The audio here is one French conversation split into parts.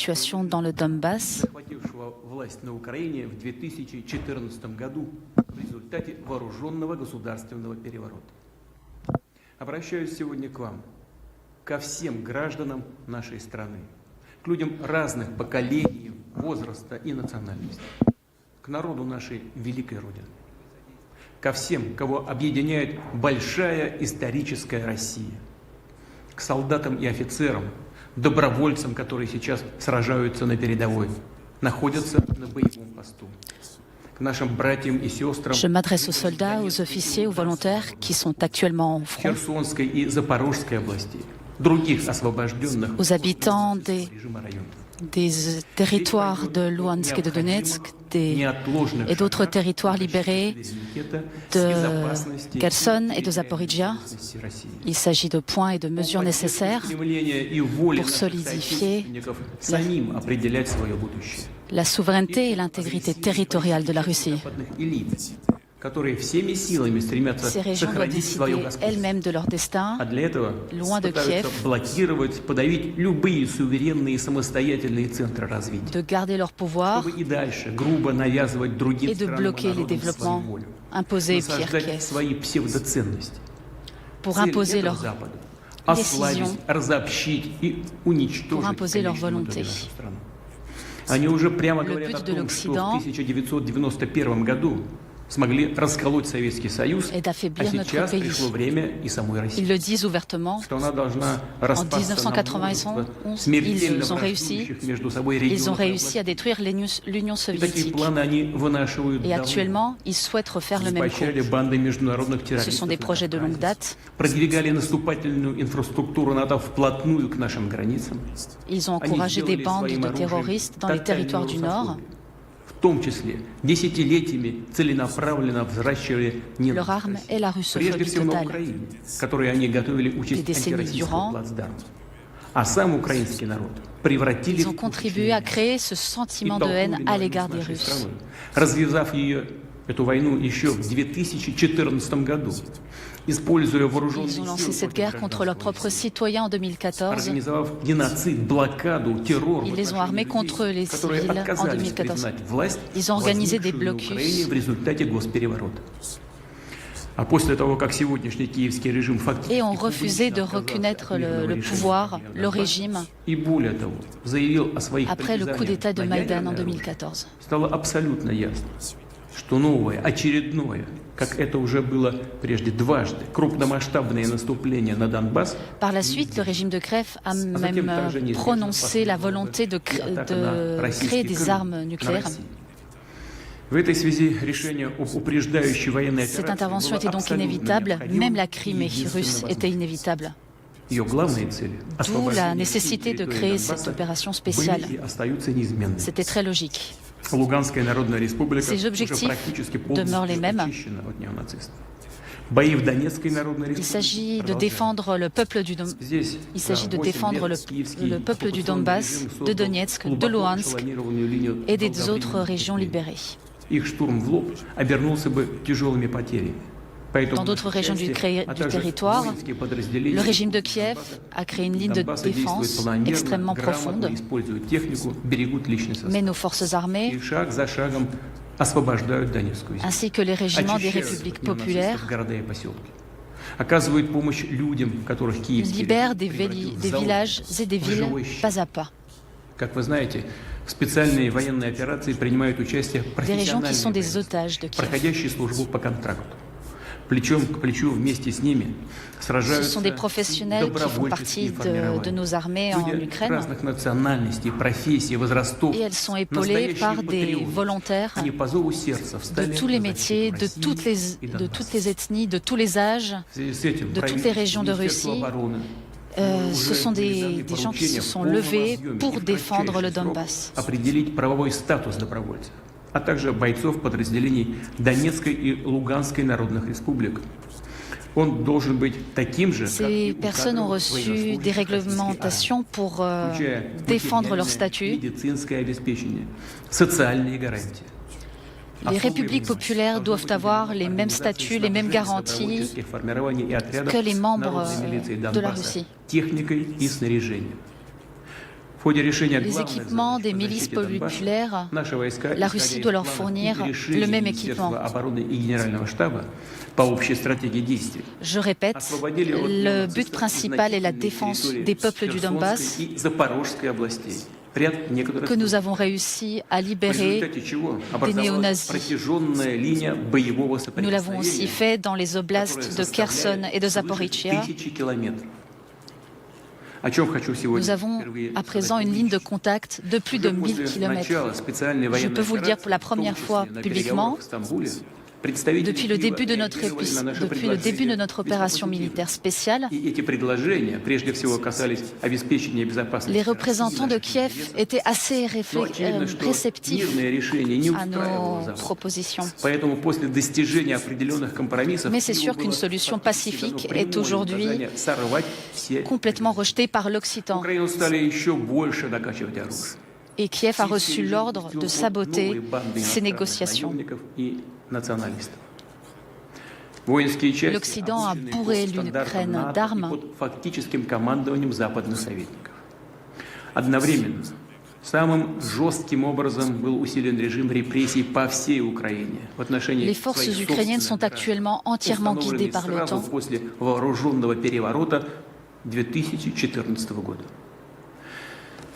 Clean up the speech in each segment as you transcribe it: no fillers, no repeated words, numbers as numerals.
situation dans le Donbass. Обращаюсь сегодня к вам, ко всем гражданам нашей страны, к людям разных поколений, возраста и национальности, к народу нашей великой Родины, ко всем, кого объединяет большая историческая Россия, к солдатам и офицерам, добровольцам, которые сейчас сражаются на передовой, находятся на боевом посту. Je m'adresse aux soldats, aux officiers, aux volontaires qui sont actuellement en front, aux habitants des territoires de Louhansk et de Donetsk et d'autres territoires libérés de Kherson et de Zaporizhia. Il s'agit de points et de mesures nécessaires pour solidifier la souveraineté et l'intégrité territoriale de la Russie. Ces régions doivent décider elles-mêmes de leur destin, loin de Kiev, de garder leur pouvoir et de bloquer les développements imposés par Kiev, pour imposer leurs décisions, pour imposer leur volonté. Le but de l'Occident est d'affaiblir notre pays. Ils le disent ouvertement. En 1991, ils ont réussi à détruire l'Union soviétique. Et actuellement, ils souhaitent refaire le même coup. Ce sont des projets de longue date. Ils ont encouragé des bandes de terroristes dans les territoires du Nord. Leur arme est la russophobie totale. Des décennies durant, ils ont contribué à créer ce sentiment de haine à l'égard des Russes. Ils ont lancé cette guerre contre leurs propres citoyens en 2014. Ils les ont armés contre les civils en 2014. Ils ont organisé des blocus. Et ont refusé de reconnaître le pouvoir, le régime, après le coup d'État de Maïdan en 2014. Что новое, очередное, как это уже было прежде дважды, крупномасштабное наступление на Донбасс. Par la suite, le régime de Kiev a même prononcé la volonté de créer des armes nucléaires. Cette intervention était donc inévitable, même la Crimée russe était inévitable. D'où la nécessité de créer cette opération spéciale. C'était très logique. Ces objectifs demeurent les mêmes. Il s'agit de défendre le peuple du Donbass, de Donetsk, de Louhansk et des autres régions libérées. Dans d'autres régions du territoire, le régime de Kiev a créé une ligne de défense extrêmement profonde, mais nos forces armées, ainsi que les régiments des républiques populaires, libèrent des villages et des villes pas à pas. Des régions qui sont des otages de Kiev. Ce sont des professionnels qui font partie de nos armées en Ukraine et elles sont épaulées par des volontaires de tous les métiers, de toutes les ethnies, de tous les âges, de toutes les régions de Russie. Ce sont des gens qui se sont levés pour défendre le Donbass. А также бойцов подразделений Донецкой и Луганской народных республик. Он должен быть таким же, Ces personnes ont reçu des réglementations pour défendre leur statut. Социальные гарантии. Les républiques populaires doivent avoir les mêmes statuts, les mêmes garanties que les membres de la Russie. Les équipements des milices populaires, la Russie doit leur fournir le même équipement. Je répète, le but principal est la défense des peuples du Donbass, que nous avons réussi à libérer des néo-nazis. Nous l'avons aussi fait dans les oblasts de Kherson et de Zaporizhia. Nous avons à présent une ligne de contact de plus de 1000 km. Je peux vous le dire pour la première fois publiquement, depuis le début de notre opération militaire spéciale, les représentants de Kiev étaient assez réceptifs à nos propositions. Mais c'est sûr qu'une solution pacifique est aujourd'hui complètement rejetée par l'Occident. Et Kiev a reçu l'ordre de saboter ces négociations. L'Occident a bourré l'Ukraine d'armes. Les forces ukrainiennes sont actuellement entièrement guidées par l'OTAN.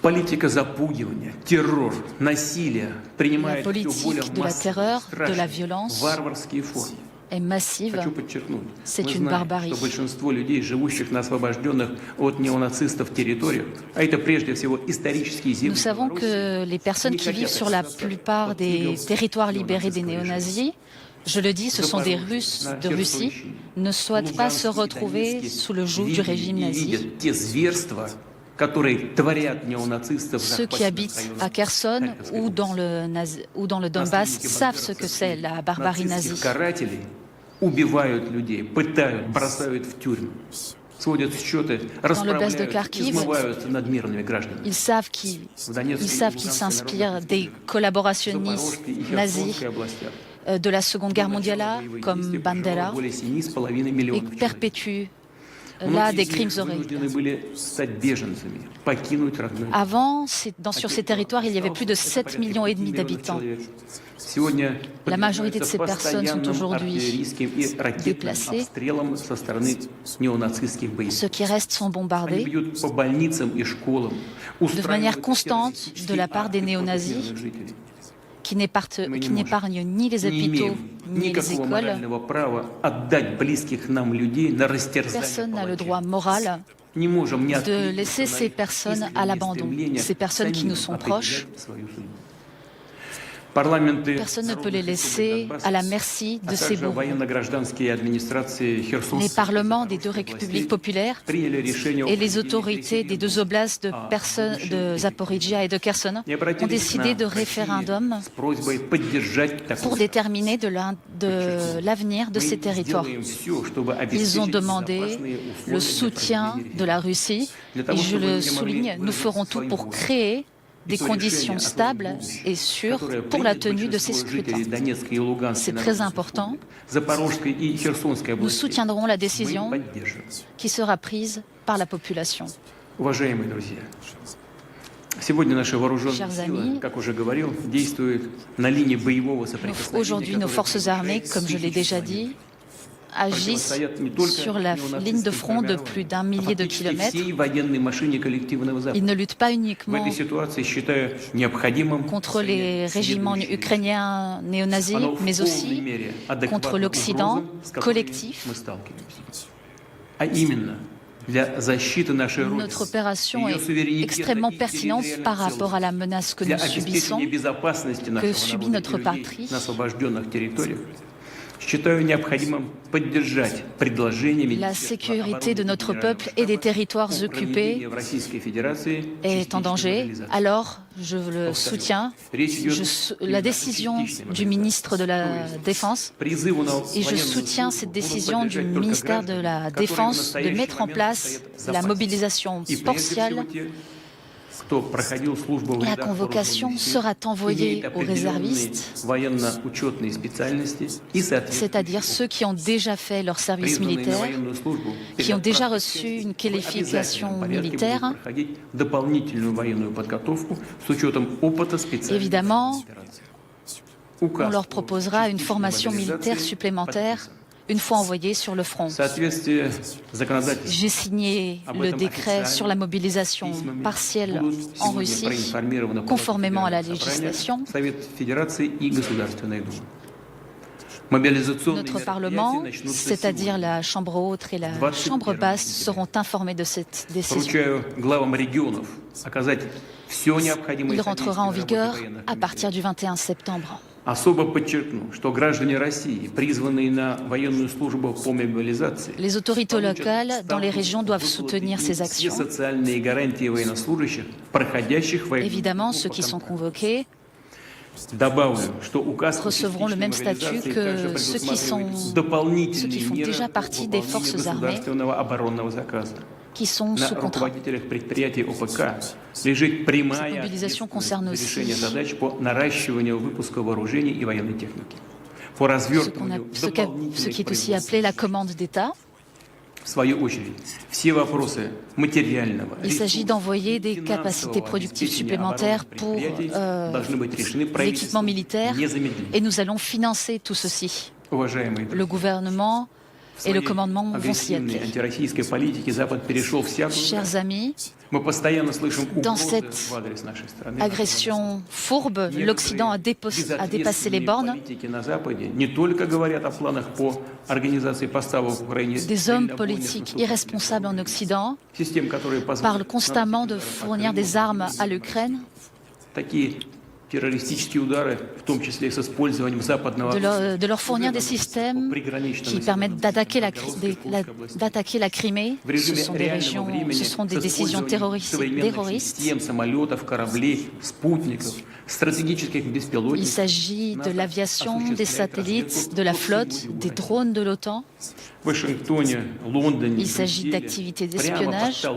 La politique de la terreur, de la violence est massive. C'est une barbarie. Nous savons que les personnes qui vivent sur la plupart des territoires libérés des néo-nazis, je le dis, ce sont des Russes de Russie, ne souhaitent pas se retrouver sous le joug du régime nazi. Ceux qui habitent à Kherson ou dans le Donbass savent ce que c'est la barbarie nazie. Dans l'oblast de Kharkiv, ils savent qu'ils s'inspirent des collaborationnistes nazis de la Seconde Guerre mondiale, comme Bandera, et perpétuent là des crimes horribles. Avant, sur ces territoires, il y avait plus de 7,5 millions d'habitants. La majorité de ces personnes sont aujourd'hui déplacées. Ceux qui restent sont bombardés de manière constante de la part des néo-nazis qui n'épargnent ni les hôpitaux ni les écoles. Personne n'a le droit moral de laisser ces personnes à l'abandon, ces personnes qui nous sont proches. Personne ne peut les laisser à la merci de ces bourreaux. Les parlements des deux républiques populaires et les autorités des deux oblasts de Zaporizhia et de Kherson ont décidé de référendum pour déterminer de l'avenir de ces territoires. Ils ont demandé le soutien de la Russie et je le souligne, nous ferons tout pour créer des conditions stables et sûres pour la tenue de ces scrutins. C'est très important. Nous soutiendrons la décision qui sera prise par la population. Chers amis, aujourd'hui nos forces armées, comme je l'ai déjà dit, agissent sur la ligne de front de plus d'1 millier de kilomètres. Ils ne luttent pas uniquement contre les régiments ukrainiens néo-nazis, mais aussi contre l'Occident collectif. Notre opération est extrêmement pertinente par rapport à la menace que nous subissons, que subit notre patrie. La sécurité de notre peuple et des territoires occupés est en danger. Alors, je le soutiens. La décision du ministre de la Défense, et je soutiens cette décision du ministère de la Défense de mettre en place la mobilisation partielle La convocation sera envoyée aux réservistes, c'est-à-dire ceux qui ont déjà fait leur service militaire, qui ont déjà reçu une qualification militaire. Évidemment, on leur proposera une formation militaire supplémentaire une fois envoyés sur le front. J'ai signé le décret sur la mobilisation partielle en Russie, conformément à la législation. Notre Parlement, c'est-à-dire la Chambre haute et la Chambre basse, seront informés de cette décision. Il rentrera en vigueur à partir du 21 septembre. Les autorités locales dans les régions doivent soutenir ces actions. Évidemment, ceux qui sont convoqués recevront le même statut que ceux qui font déjà partie des forces armées, qui sont sous contrat. Cette mobilisation concerne aussi ce qui est aussi appelé la commande d'État. Il s'agit d'envoyer des capacités productives supplémentaires pour l'équipement militaire et nous allons financer tout ceci. Le gouvernement et le commandement vont s'y atteler. Chers amis, dans cette agression fourbe, l'Occident a dépassé les bornes. Des hommes politiques irresponsables en Occident parlent constamment de fournir des armes à l'Ukraine, de leur fournir des systèmes qui permettent d'attaquer la Crimée. Ce sont des décisions terroristes. Il s'agit de l'aviation, des satellites, de la flotte, des drones de l'OTAN. Il s'agit d'activités d'espionnage.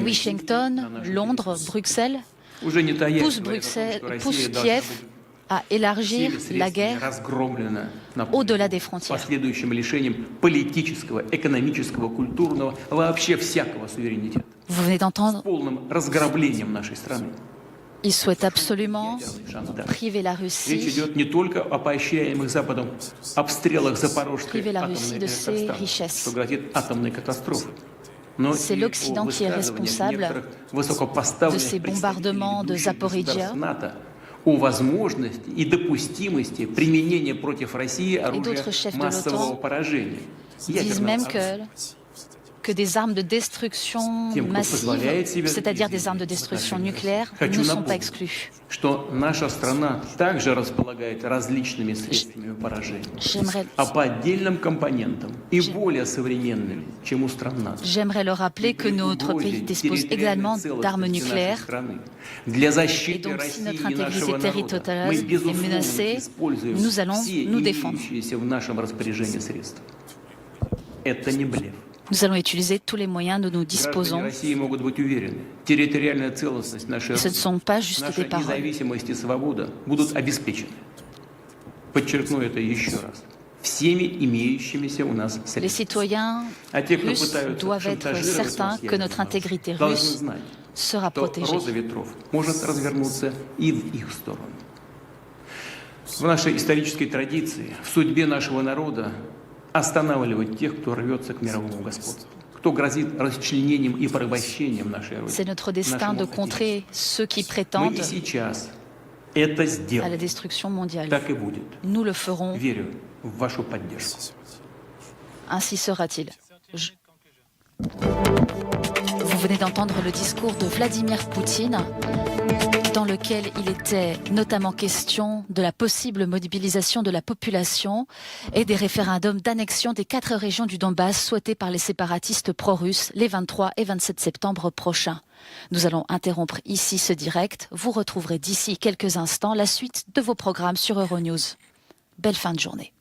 Washington, Londres, Bruxelles pousse Kiev à élargir la guerre au-delà des frontières. Vous venez d'entendre, ils souhaitent absolument priver la Russie de ses richesses. C'est l'Occident qui est responsable de ces bombardements de Zaporizhzhia et d'autres chefs de l'OTAN disent même que des armes de destruction massive, c'est-à-dire des armes de destruction nucléaire, ne sont pas exclues. J'aimerais leur rappeler que notre pays dispose également d'armes nucléaires. Et donc, si notre intégrité territoriale est menacée, nous allons nous défendre. Nous allons utiliser tous les moyens dont nous disposons. Et ce ne sont pas juste des paroles. Les citoyens russes doivent être certains que notre intégrité russe sera protégée. В нашей исторической традиции, в судьбе нашего народа останавливать тех, кто рвется к мировому господству, кто грозит расчленением и порабощением нашей Родины. C'est notre destin de contrer ceux qui prétendent à la destruction mondiale. Так и будет. Nous le ferons. Верю в вашу поддержку. Ainsi sera-t-il. Vous venez d'entendre le discours de Vladimir Poutine, dans lequel il était notamment question de la possible mobilisation de la population et des référendums d'annexion des 4 régions du Donbass souhaités par les séparatistes pro-russes les 23 et 27 septembre prochains. Nous allons interrompre ici ce direct. Vous retrouverez d'ici quelques instants la suite de vos programmes sur Euronews. Belle fin de journée.